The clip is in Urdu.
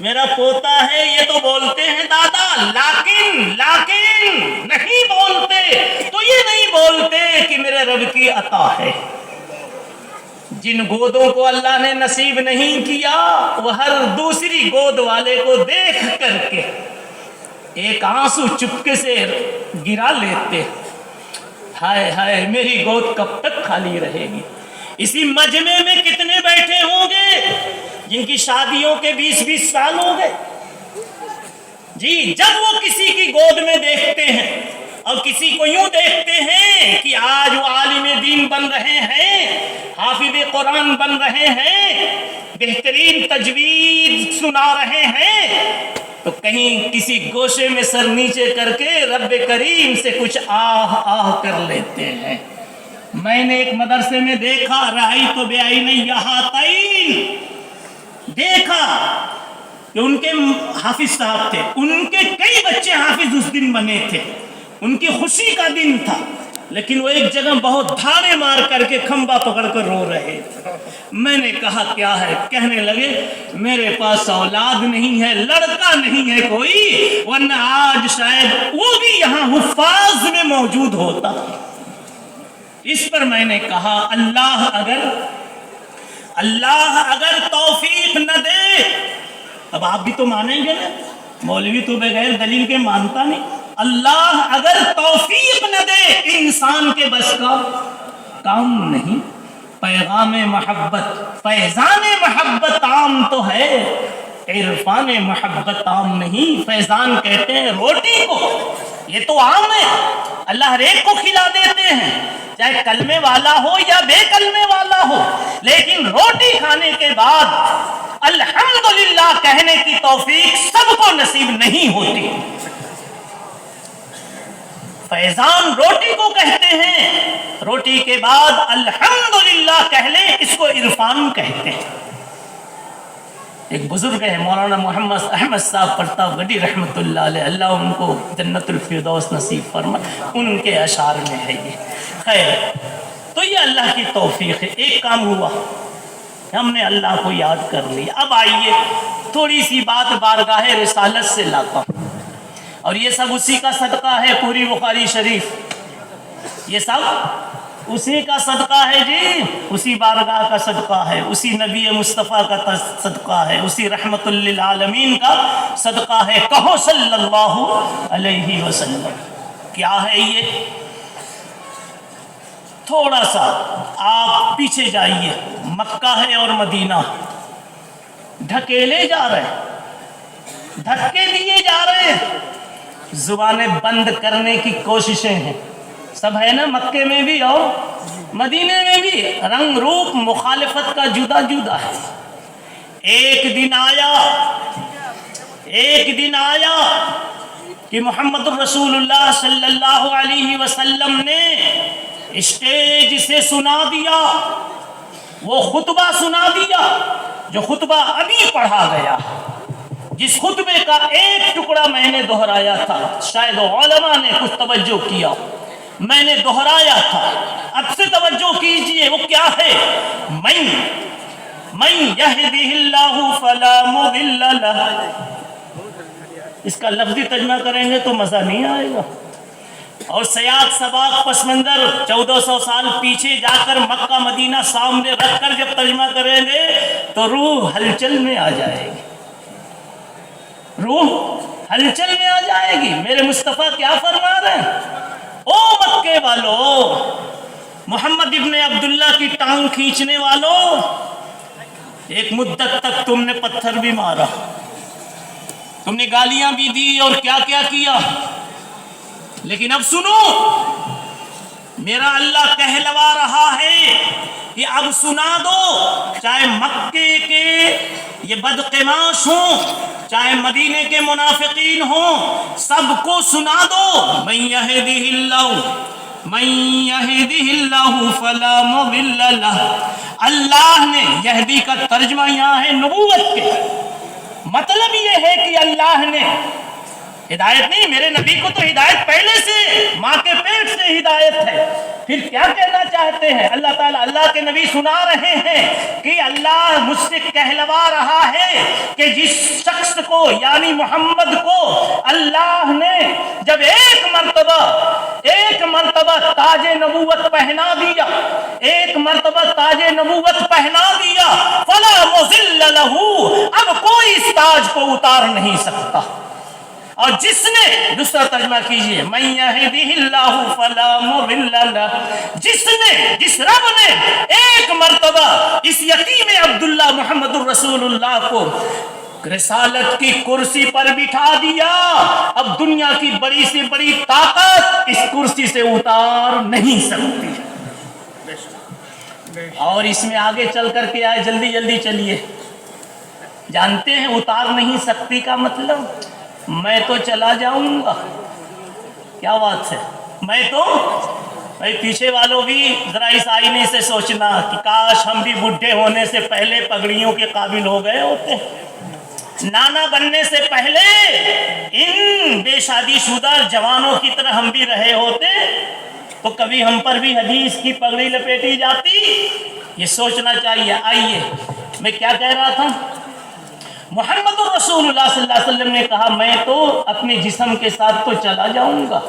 میرا پوتا ہے، یہ تو بولتے ہیں دادا، لیکن نہیں بولتے، تو یہ نہیں بولتے کہ میرے رب کی عطا ہے۔ جن گودوں کو اللہ نے نصیب نہیں کیا وہ ہر دوسری گود والے کو دیکھ کر کے ایک آنسو چپکے سے گرا لیتے، ہائے ہائے میری گود کب تک خالی رہے گی۔ اسی مجمع میں کتنے بیٹھے ہوں گے جن کی شادیوں کے 20 سال ہو گئے جی، جب وہ کسی کی گود میں دیکھتے ہیں اور کسی کو یوں دیکھتے ہیں کہ آج وہ عالم دین بن رہے ہیں، حافظ قرآن بن رہے ہیں، بہترین تجوید سنا رہے ہیں، تو کہیں کسی گوشے میں سر نیچے کر کے رب کریم سے کچھ آہ آہ کر لیتے ہیں۔ میں نے ایک مدرسے میں دیکھا، رأیت بعینی یہاتین، دیکھا کہ ان کے حافظ صاحب تھے، ان کے کئی بچے حافظ اس دن بنے تھے، ان کی خوشی کا دن تھا، لیکن وہ ایک جگہ بہت دھاڑے مار کر کے کھمبا پکڑ کر رو رہے تھے۔ میں نے کہا کیا ہے؟ کہنے لگے میرے پاس اولاد نہیں ہے، لڑکا نہیں ہے کوئی، ورنہ آج شاید وہ بھی یہاں حفاظ میں موجود ہوتا۔ اس پر میں نے کہا اللہ اگر توفیق نہ دے، اب آپ بھی تو مانیں گے نا، مولوی تو بغیر دلیل کے مانتا نہیں، اللہ اگر توفیق نہ دے انسان کے بس کا کام نہیں۔ پیغام محبت، فیضان محبت عام تو ہے، عرفان محبت عام نہیں۔ فیضان کہتے ہیں روٹی کو، یہ تو عام ہے، اللہ ہر ایک کو کھلا دیتے ہیں، چاہے کلمے والا ہو یا بے کلمے والا ہو، لیکن روٹی کھانے کے بعد الحمدللہ کہنے کی توفیق سب کو نصیب نہیں ہوتی۔ فیضان روٹی کو کہتے ہیں، روٹی کے بعد الحمدللہ کہہ لیں، اس کو عرفان کہتے ہیں۔ ایک بزرگ ہے مولانا محمد احمد صاحب پرتاپ گڈی رحمۃ اللہ علیہ، اللہ ان کو جنت الفردوس نصیب فرمائے، ان کے اشعار میں ہے یہ۔ خیر، تو یہ اللہ کی توفیق ہے۔ ایک کام ہوا، ہم نے اللہ کو یاد کر لیا۔ اب آئیے تھوڑی سی بات بارگاہ رسالت سے لاتا ہوں، اور یہ سب اسی کا صدقہ ہے، پوری بخاری شریف، یہ سب اسی کا صدقہ ہے جی، اسی بارگاہ کا صدقہ ہے، اسی نبی مصطفیٰ کا صدقہ ہے، اسی رحمت للعالمین کا صدقہ ہے۔ کہو صلی اللہ علیہ وسلم۔ کیا ہے یہ؟ تھوڑا سا آپ پیچھے جائیے، مکہ ہے اور مدینہ، ڈھکیلے جا رہے ہیں، دھکے دیے جا رہے ہیں، زبانیں بند کرنے کی کوششیں ہیں، سب ہے نا، مکے میں بھی اور مدینے میں بھی رنگ روپ مخالفت کا جدا جدا ہے۔ ایک دن آیا کہ محمد رسول اللہ صلی اللہ علیہ وسلم نے اسٹیج سے سنا دیا، وہ خطبہ سنا دیا جو خطبہ ابھی پڑھا گیا، جس خطبے کا ایک ٹکڑا میں نے دہرایا تھا، شاید علماء نے کچھ توجہ کیا، میں نے دہرایا تھا، اب سے توجہ کیجئے، وہ کیا ہے؟ من یہدہ اللہ فلا مضل لہ۔ اس کا لفظی ترجمہ کریں گے تو مزہ نہیں آئے گا، اور سیاق سباق پس منظر 1400 سال پیچھے جا کر مکہ مدینہ سامنے رکھ کر جب ترجمہ کریں گے تو روح ہلچل میں آ جائے گی، روح ہلچل میں آ جائے گی۔ میرے مصطفیٰ کیا فرما رہے ہیں؟ او مکے والو، محمد ابن عبداللہ کی ٹانگ کھینچنے والو، ایک مدت تک تم نے پتھر بھی مارا، تم نے گالیاں بھی دی اور کیا کیا کیا، لیکن اب سنو، میرا اللہ کہلوا رہا ہے کہ اب سنا دو، چاہے مکے کے یہ بدقماش ہوں، چاہے مدینے کے منافقین ہوں، سب کو سنا دو۔ من یہدہ اللہ فلا مضل لہ۔ اللہ نے، یہدی کا ترجمہ یہاں ہے نبوت کے، مطلب یہ ہے کہ اللہ نے ہدایت نہیں، میرے نبی کو تو ہدایت پہلے سے ماں کے پیٹ سے ہدایت ہے۔ پھر کیا کہنا چاہتے ہیں اللہ تعالیٰ؟ اللہ کے نبی سنا رہے ہیں کہ اللہ مجھ سے کہلوا رہا ہے کہ جس شخص کو یعنی محمد کو اللہ نے جب ایک مرتبہ تاج نبوت پہنا دیا، ایک مرتبہ تاج نبوت پہنا دیا، فلا مضل لہ، اب کوئی اس تاج کو اتار نہیں سکتا۔ اور جس نے دوسرا ترجمہ کیجئے، من یہدہ اللہ فلا مضل لہ، جس رب نے ایک مرتبہ اس یتیم عبداللہ محمد الرسول اللہ کو رسالت کی کرسی پر بٹھا دیا، اب دنیا کی بڑی سے بڑی طاقت اس کرسی سے اتار نہیں سکتی۔ اور اس میں آگے چل کر کے آئے، جلدی جلدی چلیے، جانتے ہیں اتار نہیں سکتی کا مطلب؟ میں تو چلا جاؤں گا۔ کیا بات ہے؟ میں تو بھائی پیچھے والوں بھی ذرا اس آئینے سے سوچنا کہ کاش ہم بھی بڈھے ہونے سے پہلے پگڑیوں کے قابل ہو گئے ہوتے، نانا بننے سے پہلے ان بے شادی شدہ جوانوں کی طرح ہم بھی رہے ہوتے تو کبھی ہم پر بھی حدیث کی پگڑی لپیٹی جاتی۔ یہ سوچنا چاہیے۔ آئیے، میں کیا کہہ رہا تھا؟ محمد الرسول اللہ صلی اللہ علیہ وسلم نے کہا میں تو اپنے جسم کے ساتھ تو چلا جاؤں گا،